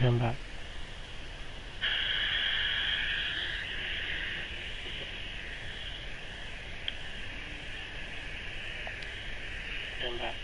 Turn back. Turn back.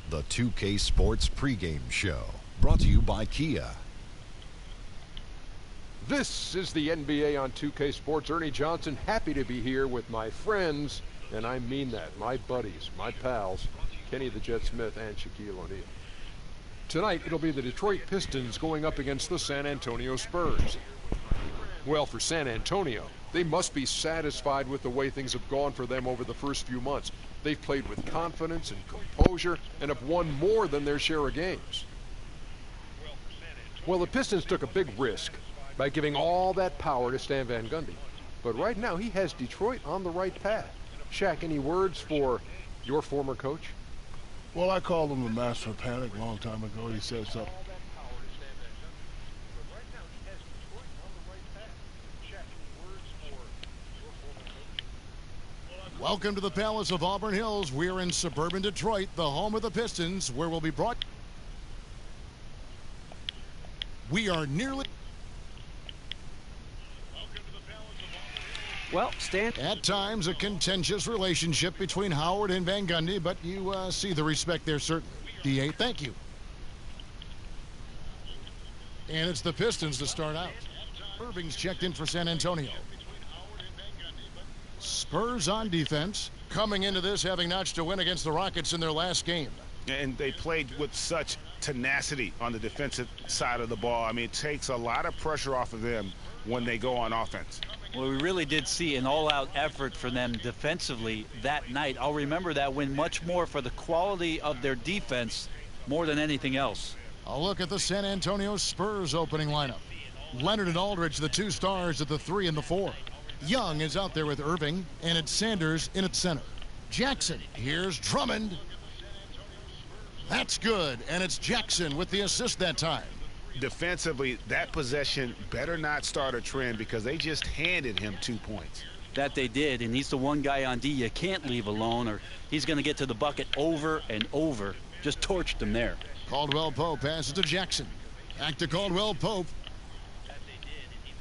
The 2K Sports pregame show, brought to you by Kia. This is the NBA on 2K Sports. Ernie Johnson, happy to be here with my friends, and I mean that, my buddies, my pals, Kenny the Jet Smith and Shaquille O'Neal. Tonight, it'll be the Detroit Pistons going up against the San Antonio Spurs. Well, for San Antonio, they must be satisfied with the way things have gone for them over the first few months. They've played with confidence and composure and have won more than their share of games. Well, the Pistons took a big risk by giving all that power to Stan Van Gundy. But right now, he has Detroit on the right path. Shaq, any words for your former coach? Well, I called him a master of panic a long time ago. He said so. Welcome to the Palace of Auburn Hills. We're in suburban Detroit, the home of the Pistons, where we'll be brought. We are nearly. Well, Stan. At times, a contentious relationship between Howard and Van Gundy, but you see the respect there, certainly. DA, thank you. And it's the Pistons to start out. Irving's checked in for San Antonio. Spurs on defense, coming into this having notched a win against the Rockets in their last game. And they played with such tenacity on the defensive side of the ball. I mean, it takes a lot of pressure off of them when they go on offense. Well, we really did see an all-out effort for them defensively that night. I'll remember that win much more for the quality of their defense more than anything else. A look at the San Antonio Spurs opening lineup. Leonard and Aldridge, the two stars at the 3 and the 4. Young is out there with Irving, and it's Sanders in at center. Jackson, here's Drummond. That's good, and it's Jackson with the assist that time. Defensively, that possession better not start a trend because they just handed him 2 points. That they did, and he's the one guy on D you can't leave alone, or he's going to get to the bucket over and over. Just torched him there. Caldwell Pope passes to Jackson. Back to Caldwell Pope.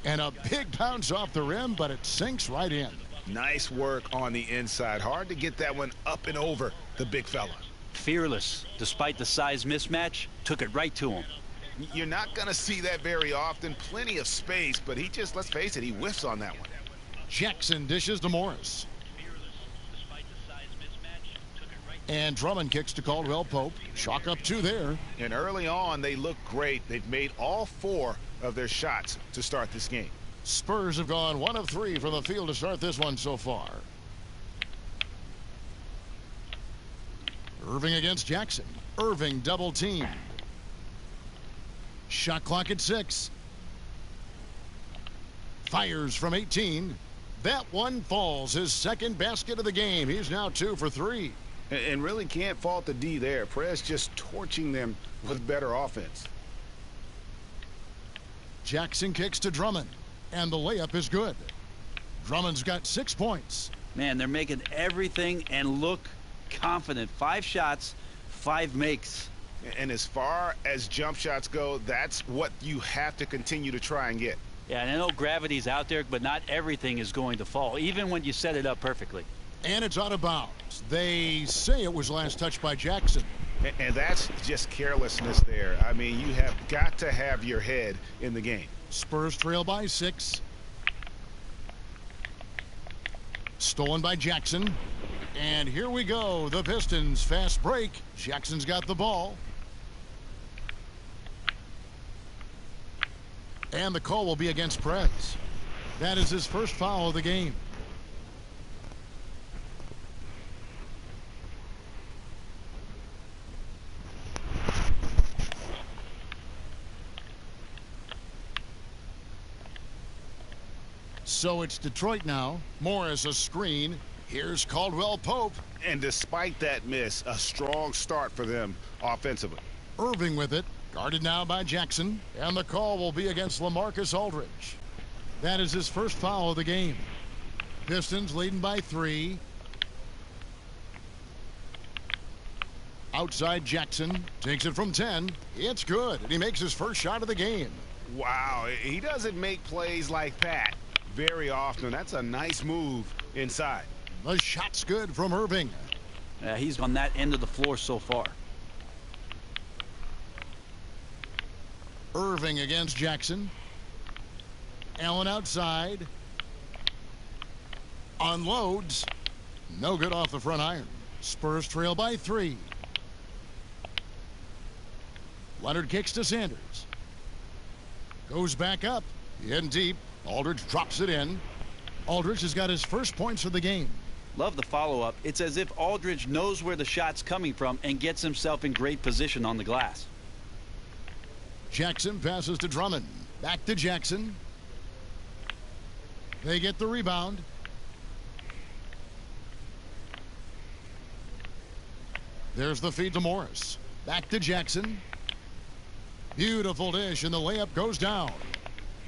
And a big bounce off the rim, but it sinks right in. Nice work on the inside. Hard to get that one up and over the big fella. Fearless, despite the size mismatch, took it right to him. You're not going to see that very often. Plenty of space, but he just, let's face it, he whiffs on that one. Jackson dishes to Morris. And Drummond kicks to Caldwell Pope. Chalk up 2 there. And early on, they look great. They've made all 4 of their shots to start this game. Spurs have gone 1 of 3 from the field to start this one so far. Irving against Jackson. Irving double team. Shot clock at 6. Fires from 18. That one falls. His second basket of the game. He's now 2 for 3. And really can't fault the D there. Perez just torching them with better offense. Jackson kicks to Drummond, and the layup is good. Drummond's got 6 points. Man, they're making everything and look confident. 5 shots, 5 makes. And as far as jump shots go, that's what you have to continue to try and get. Yeah, and I know gravity's out there, but not everything is going to fall, even when you set it up perfectly. And it's out of bounds. They say it was last touched by Jackson. And that's just carelessness there. I mean, you have got to have your head in the game. Spurs trail by 6. Stolen by Jackson. And here we go. The Pistons fast break. Jackson's got the ball. And the call will be against Prez. That is his first foul of the game. So it's Detroit now. Morris a screen. Here's Caldwell Pope. And despite that miss, a strong start for them offensively. Irving with it. Guarded now by Jackson. And the call will be against LaMarcus Aldridge. That is his first foul of the game. Pistons leading by 3. Outside Jackson. Takes it from 10. It's good. And he makes his first shot of the game. Wow, he doesn't make plays like that very often. That's a nice move inside. The shot's good from Irving. He's on that end of the floor so far. Irving against Jackson. Allen outside. Unloads. No good off the front iron. Spurs trail by 3. Leonard kicks to Sanders. Goes back up. In deep. Aldridge drops it in. Aldridge has got his first points of the game. Love the follow-up. It's as if Aldridge knows where the shot's coming from and gets himself in great position on the glass. Jackson passes to Drummond. Back to Jackson. They get the rebound. There's the feed to Morris. Back to Jackson. Beautiful dish, and the layup goes down.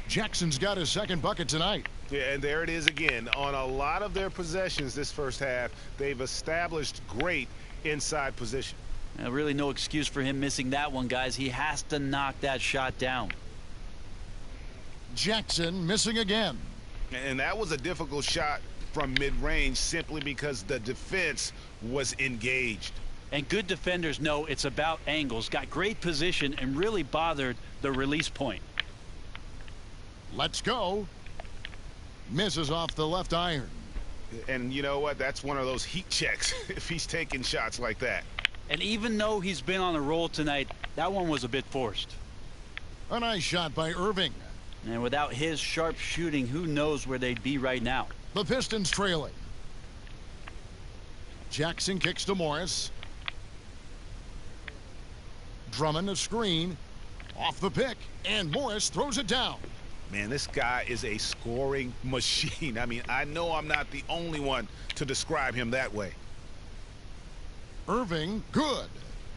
Jackson's got his second bucket tonight. Yeah, and there it is again. On a lot of their possessions this first half, they've established great inside position. Really no excuse for him missing that one, guys. He has to knock that shot down. Jackson missing again. And that was a difficult shot from mid-range simply because the defense was engaged. And good defenders know it's about angles. Got great position and really bothered the release point. Let's go. Misses off the left iron. And you know what? That's one of those heat checks if he's taking shots like that. And even though he's been on a roll tonight, that one was a bit forced. A nice shot by Irving. And without his sharp shooting, who knows where they'd be right now. The Pistons trailing. Jackson kicks to Morris. Drummond a screen. Off the pick. And Morris throws it down. Man, this guy is a scoring machine. I mean, I know I'm not the only one to describe him that way. Irving, good.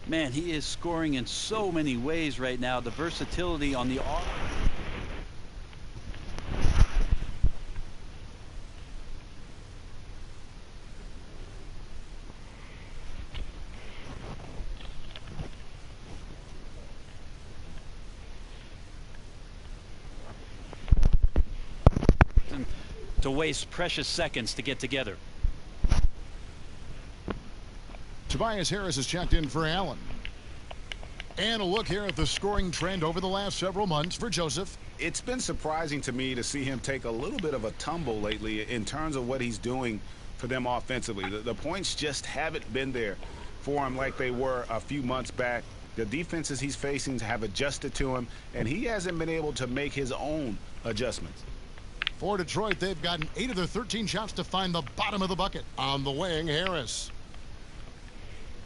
Man, he is scoring in so many ways right now. The versatility on the off. To waste precious seconds to get together. Tobias Harris is checked in for Allen. And a look here at the scoring trend over the last several months for Joseph. It's been surprising to me to see him take a little bit of a tumble lately in terms of what he's doing for them offensively. The points just haven't been there for him like they were a few months back. The defenses he's facing have adjusted to him, and he hasn't been able to make his own adjustments. For Detroit, they've gotten 8 of their 13 shots to find the bottom of the bucket. On the wing, Harris.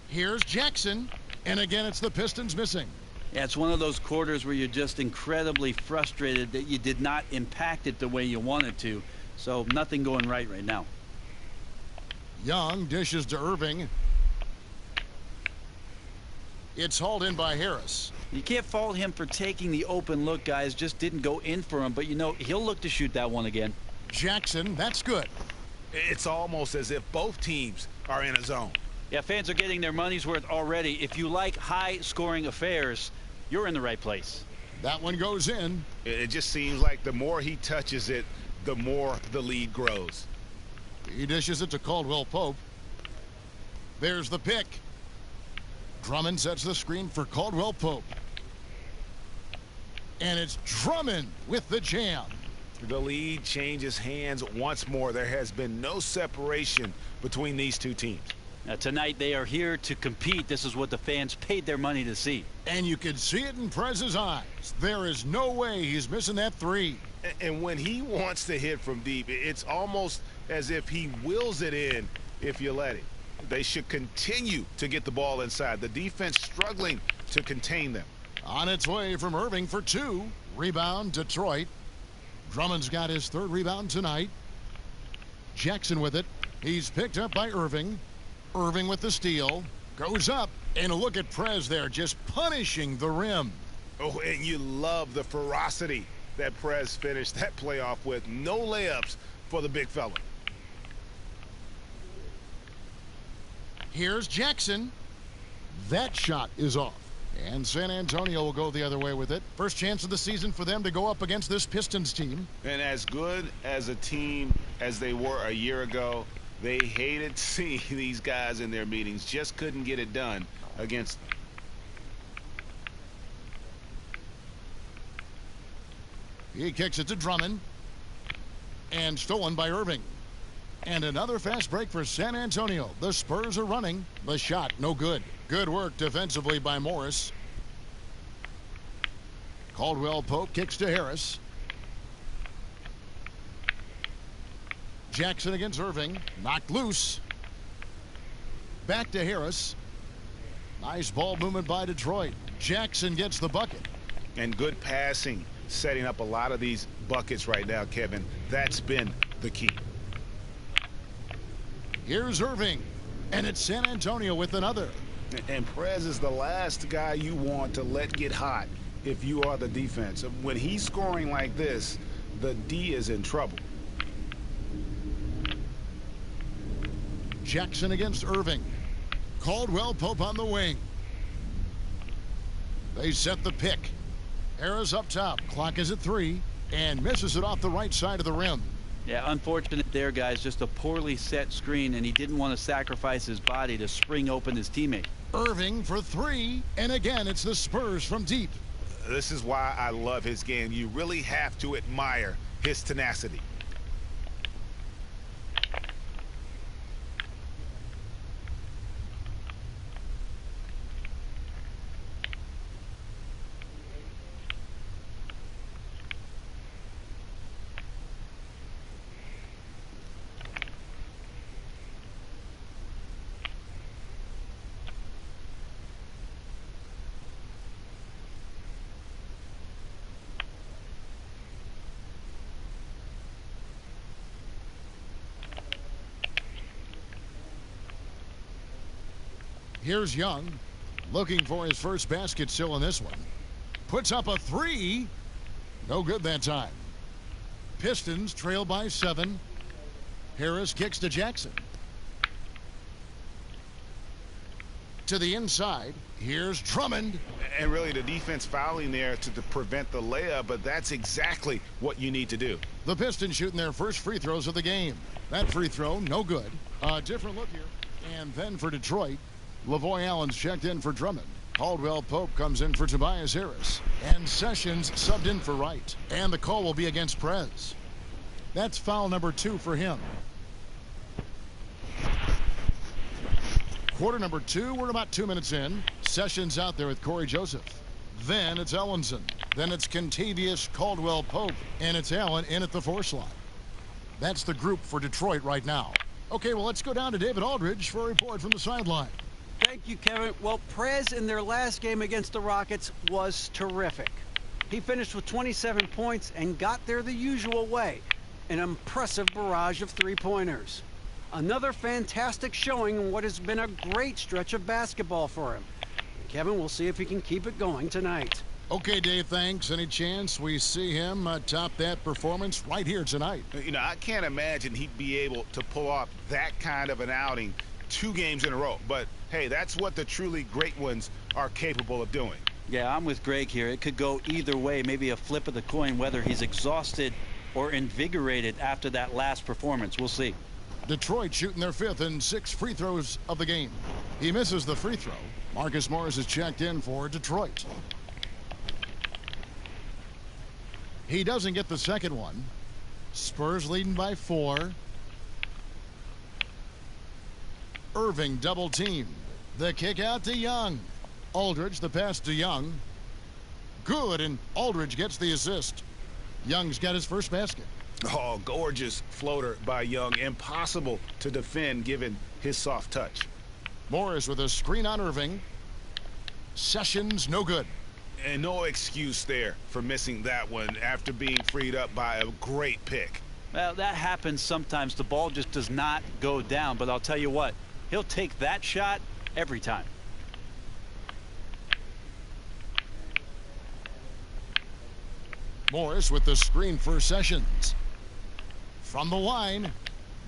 Here's Jackson. And again, it's the Pistons missing. Yeah, it's one of those quarters where you're just incredibly frustrated that you did not impact it the way you wanted to. So nothing going right now. Young dishes to Irving. It's hauled in by Harris. You can't fault him for taking the open look, guys. Just didn't go in for him. But, you know, he'll look to shoot that one again. Jackson, that's good. It's almost as if both teams are in a zone. Yeah, fans are getting their money's worth already. If you like high-scoring affairs, you're in the right place. That one goes in. It just seems like the more he touches it, the more the lead grows. He dishes it to Caldwell Pope. There's the pick. Drummond sets the screen for Caldwell Pope. And it's Drummond with the jam. The lead changes hands once more. There has been no separation between these two teams. Now, tonight they are here to compete. This is what the fans paid their money to see. And you can see it in Prez's eyes. There is no way he's missing that three. And when he wants to hit from deep, it's almost as if he wills it in if you let him. They should continue to get the ball inside. The defense struggling to contain them. On its way from Irving for two. Rebound, Detroit. Drummond's got his third rebound tonight. Jackson with it. He's picked up by Irving. Irving with the steal. Goes up. And look at Prez there, just punishing the rim. Oh, and you love the ferocity that Prez finished that playoff with. No layups for the big fella. Here's Jackson. That shot is off. And San Antonio will go the other way with it. First chance of the season for them to go up against this Pistons team. And as good as a team as they were a year ago, they hated seeing these guys in their meetings. Just couldn't get it done against them. He kicks it to Drummond. And stolen by Irving. And another fast break for San Antonio. The Spurs are running. The shot, no good. Good work defensively by Morris. Caldwell Pope kicks to Harris. Jackson against Irving. Knocked loose. Back to Harris. Nice ball movement by Detroit. Jackson gets the bucket. And good passing, setting up a lot of these buckets right now, Kevin. That's been the key. Here's Irving. And it's San Antonio with another. And Prez is the last guy you want to let get hot if you are the defense. When he's scoring like this, the D is in trouble. Jackson against Irving. Caldwell Pope on the wing. They set the pick. Harris up top. Clock is at 3. And misses it off the right side of the rim. Yeah, unfortunate there, guys. Just a poorly set screen, and he didn't want to sacrifice his body to spring open his teammate. Irving for 3. And again, it's the Spurs from deep. This is why I love his game. You really have to admire his tenacity. Here's Young, looking for his first basket still in this one. Puts up a 3. No good that time. Pistons trail by 7. Harris kicks to Jackson. To the inside. Here's Drummond. And really the defense fouling there to prevent the layup, but that's exactly what you need to do. The Pistons shooting their first free throws of the game. That free throw, no good. A different look here. And then for Detroit, Lavoy Allen's checked in for Drummond. Caldwell Pope comes in for Tobias Harris. And Sessions subbed in for Wright. And the call will be against Prez. That's foul number 2 for him. Quarter number 2, we're about 2 minutes in. Sessions out there with Corey Joseph. Then it's Ellenson. Then it's Kentavious Caldwell Pope. And it's Allen in at the 4 slot. That's the group for Detroit right now. Okay, well, let's go down to David Aldridge for a report from the sideline. Thank you, Kevin. Well, Prez in their last game against the Rockets was terrific. He finished with 27 points and got there the usual way. An impressive barrage of three-pointers. Another fantastic showing in what has been a great stretch of basketball for him. Kevin, we'll see if he can keep it going tonight. Okay, Dave, thanks. Any chance we see him top that performance right here tonight? You know, I can't imagine he'd be able to pull off that kind of an outing 2 games in a row. But, hey, that's what the truly great ones are capable of doing. Yeah, I'm with Greg here. It could go either way, maybe a flip of the coin, whether he's exhausted or invigorated after that last performance. We'll see. Detroit shooting their 5th and 6th free throws of the game. He misses the free throw. Marcus Morris is checked in for Detroit. He doesn't get the second one. Spurs leading by 4. Irving double teamed. The kick out to Young. Aldridge the pass to Young. Good, and Aldridge gets the assist. Young's got his first basket. Oh, gorgeous floater by Young. Impossible to defend given his soft touch. Morris with a screen on Irving. Sessions no good. And no excuse there for missing that one after being freed up by a great pick. Well, that happens sometimes. The ball just does not go down. But I'll tell you what, he'll take that shot every time. Morris with the screen for Sessions. From the line,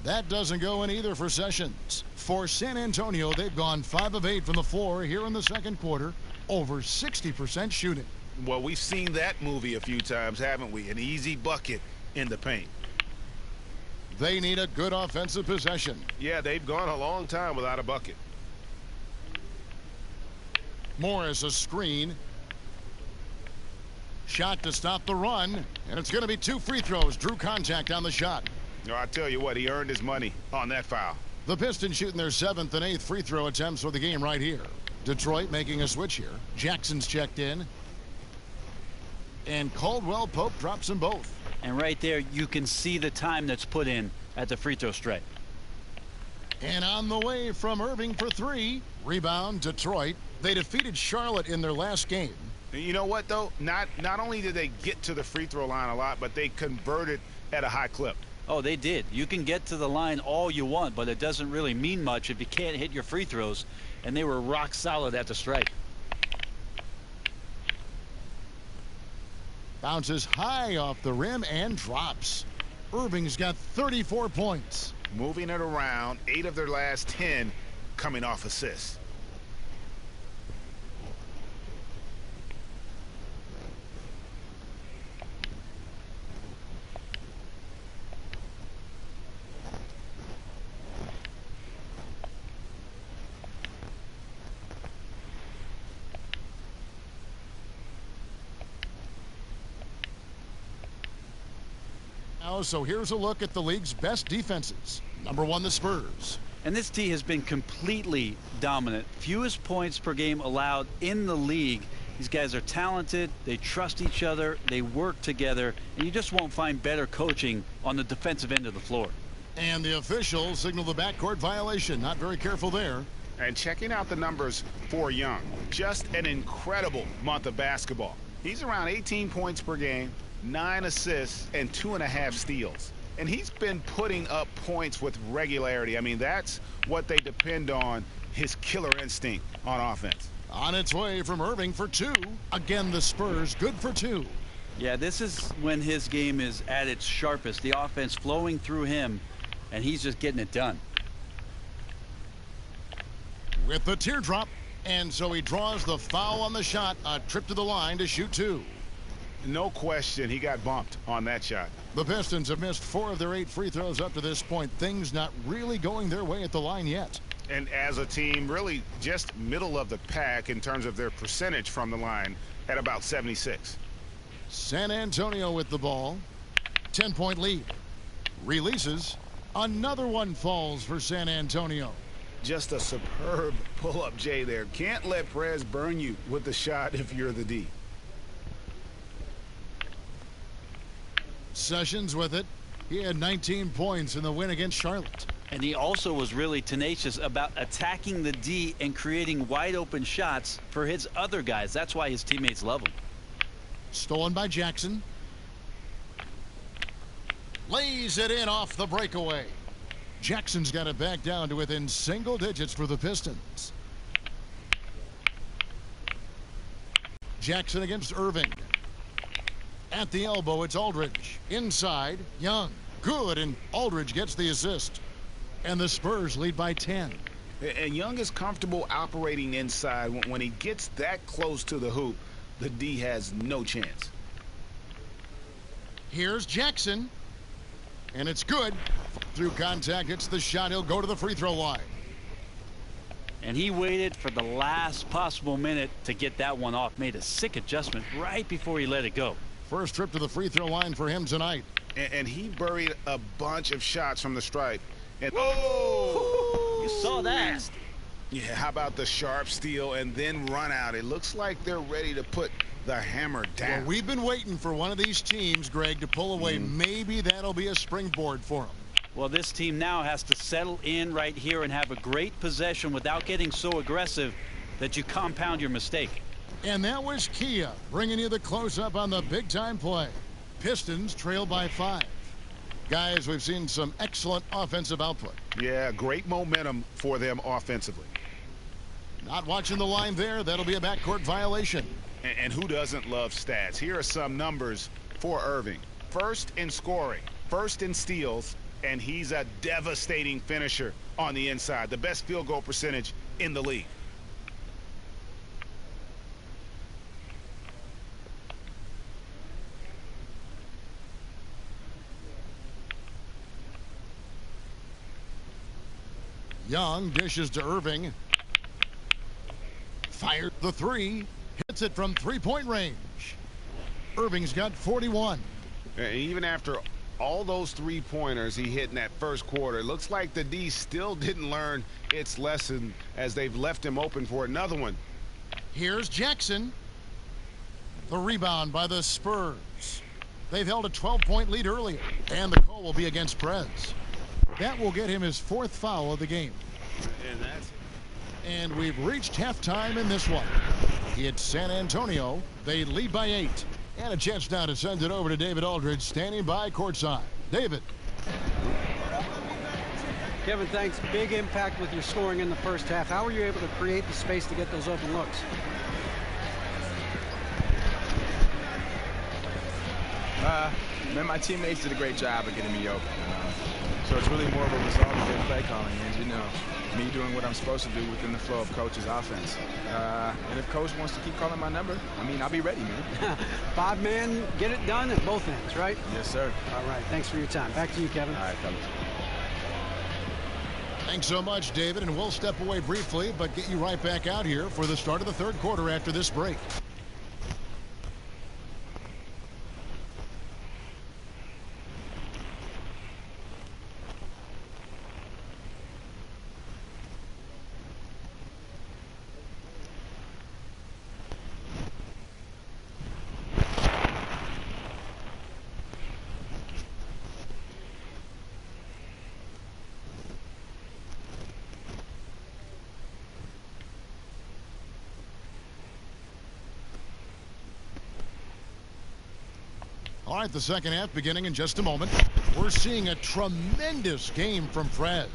that doesn't go in either for Sessions. For San Antonio, they've gone 5 of 8 from the floor here in the second quarter. Over 60% shooting. Well, we've seen that movie a few times, haven't we? An easy bucket in the paint. They need a good offensive possession. Yeah, they've gone a long time without a bucket. Morris a screen. Shot to stop the run, and it's going to be 2 free throws. Drew contact on the shot. No, I tell you what, he earned his money on that foul. The Pistons shooting their 7th and 8th free throw attempts for the game right here. Detroit making a switch here. Jackson's checked in. And Caldwell Pope drops them both. And right there, you can see the time that's put in at the free throw stripe. And on the way from Irving for 3. Rebound, Detroit. They defeated Charlotte in their last game. You know what, though? Not only did they get to the free throw line a lot, but they converted at a high clip. Oh, they did. You can get to the line all you want, but it doesn't really mean much if you can't hit your free throws. And they were rock solid at the stripe. Bounces high off the rim and drops. Irving's got 34 points. Moving it around, 8 of their last 10 coming off assists. So here's a look at the league's best defenses. Number 1, the Spurs. And this D has been completely dominant. Fewest points per game allowed in the league. These guys are talented. They trust each other. They work together. And you just won't find better coaching on the defensive end of the floor. And the officials signal the backcourt violation. Not very careful there. And checking out the numbers for Young. Just an incredible month of basketball. He's around 18 points per game. 9 assists and 2.5 steals. And he's been putting up points with regularity. I mean, that's what they depend on, his killer instinct on offense. On its way from Irving for 2. Again, the Spurs good for 2. Yeah, this is when his game is at its sharpest. The offense flowing through him, and he's just getting it done. With the teardrop, and so he draws the foul on the shot. A trip to the line to shoot 2. No question, he got bumped on that shot. The Pistons have missed 4 of their 8 free throws up to this point. Things not really going their way at the line yet. And as a team, really just middle of the pack in terms of their percentage from the line at about 76. San Antonio with the ball. 10-point lead. Releases. Another one falls for San Antonio. Just a superb pull-up J there. Can't let Perez burn you with the shot if you're the D. Sessions with it. He had 19 points in the win against Charlotte. And he also was really tenacious about attacking the D and creating wide open shots for his other guys. That's why his teammates love him. Stolen by Jackson. Lays it in off the breakaway. Jackson's got it back down to within single digits for the Pistons. Jackson against Irving. At the elbow, it's Aldridge. Inside, Young. Good, and Aldridge gets the assist. And the Spurs lead by 10. And Young is comfortable operating inside. When he gets that close to the hoop, the D has no chance. Here's Jackson. And it's good. Through contact, it's the shot. He'll go to the free throw line. And he waited for the last possible minute to get that one off. Made a sick adjustment right before he let it go. First trip to the free throw line for him tonight. And he buried a bunch of shots from the stripe. And You saw that. yeah, how about the sharp steal and then run out? It looks like they're ready to put the hammer down. Well, we've been waiting for one of these teams, Greg, to pull away. Maybe that'll be a springboard for them. Well, this team now has to settle in right here and have a great possession without getting so aggressive that you compound your mistake. And that was Kia bringing you the close-up on the big-time play. Pistons trail by 5. Guys, we've seen some excellent offensive output. Yeah, great momentum for them offensively. Not watching the line there. That'll be a backcourt violation. And who doesn't love stats? Here are some numbers for Irving. First in scoring, first in steals, and he's a devastating finisher on the inside. The best field goal percentage in the league. Young dishes to Irving. Fired the 3. Hits it from three-point range. Irving's got 41. Even after all those three-pointers he hit in that first quarter, it looks like the D still didn't learn its lesson as they've left him open for another one. Here's Jackson. The rebound by the Spurs. They've held a 12-point lead earlier, and the call will be against Prez. That will get him his 4th foul of the game. And we've reached halftime in this one. It's San Antonio. They lead by 8. And a chance now to send it over to David Aldridge, standing by courtside. David. Kevin, thanks. Big impact with your scoring in the first half. How were you able to create the space to get those open looks? Man, my teammates did a great job of getting me open. So it's really more of a result of their play calling and, you know, me doing what I'm supposed to do within the flow of coach's offense. And if coach wants to keep calling my number, I mean, I'll be ready, man. 5 men, get it done at both ends, right? Yes, sir. All right, thanks for your time. Back to you, Kevin. All right, fellas. Thanks so much, David, and we'll step away briefly, but get you right back out here for the start of the 3rd quarter after this break. All right, the second half beginning in just a moment. We're seeing a tremendous game from Prez.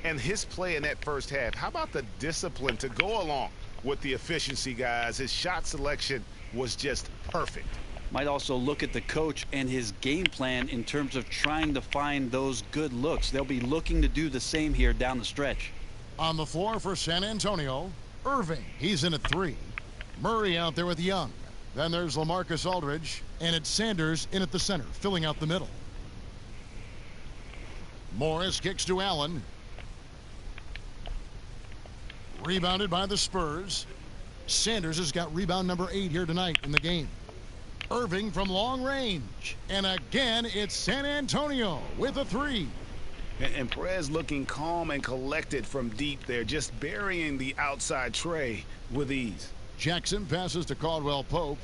And his play in that first half, how about the discipline to go along with the efficiency, guys? His shot selection was just perfect. Might also look at the coach and his game plan in terms of trying to find those good looks. They'll be looking to do the same here down the stretch. On the floor for San Antonio, Irving. He's in at 3. Murray out there with Young. Then there's LaMarcus Aldridge, and it's Sanders in at the center, filling out the middle. Morris kicks to Allen. Rebounded by the Spurs. Sanders has got rebound number 8 here tonight in the game. Irving from long range. And again, it's San Antonio with a 3. And Perez looking calm and collected from deep there, just burying the outside tray with ease. Jackson passes to Caldwell Pope.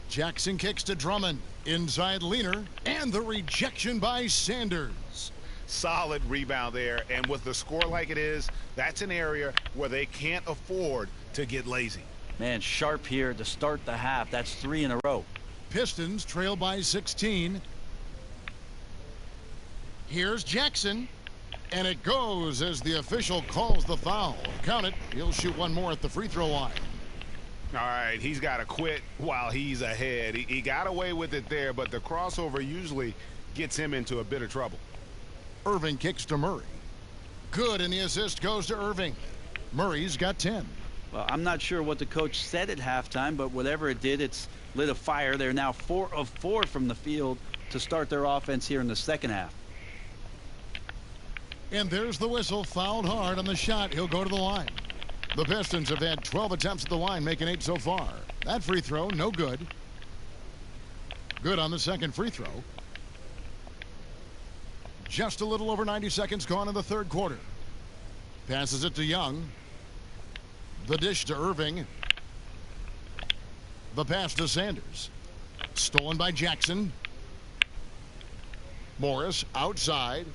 Jackson kicks to Drummond. Inside leaner. And the rejection by Sanders. Solid rebound there. And with the score like it is, that's an area where they can't afford to get lazy. Man, sharp here to start the half. That's 3 in a row. Pistons trail by 16. Here's Jackson. And it goes as the official calls the foul. Count it. He'll shoot one more at the free throw line. All right, he's got to quit while he's ahead. He got away with it there, but the crossover usually gets him into a bit of trouble. Irving kicks to Murray. Good, and the assist goes to Irving. Murray's got 10. Well, I'm not sure what the coach said at halftime, but whatever it did, it's lit a fire. They're now 4 of 4 from the field to start their offense here in the second half. And there's the whistle. Fouled hard on the shot. He'll go to the line. The Pistons have had 12 attempts at the line, making 8 so far. That free throw, no good. Good on the second free throw. Just a little over 90 seconds gone in the third quarter. Passes it to Young. The dish to Irving. The pass to Sanders. Stolen by Jackson. Morris outside.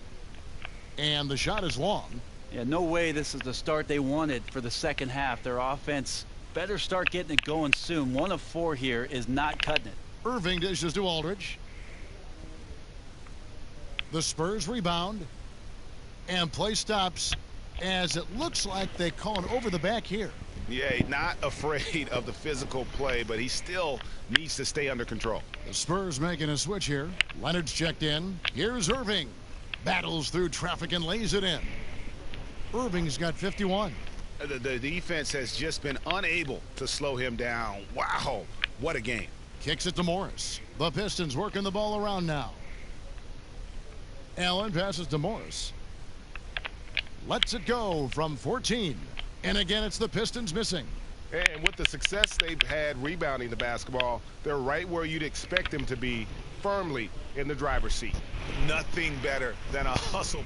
And the shot is long. Yeah, no way this is the start they wanted for the second half. Their offense better start getting it going soon. 1 of 4 here is not cutting it. Irving dishes to Aldridge. The Spurs rebound. And play stops as it looks like they call it over the back here. Yeah, not afraid of the physical play, but he still needs to stay under control. The Spurs making a switch here. Leonard's checked in. Here's Irving. Battles through traffic and lays it in. Irving's got 51. The defense has just been unable to slow him down. Wow, what a game. Kicks it to Morris. The Pistons working the ball around now. Allen passes to Morris. Lets it go from 14. And again, it's the Pistons missing. And with the success they've had rebounding the basketball, they're right where you'd expect them to be, firmly in the driver's seat. Nothing better than a hustle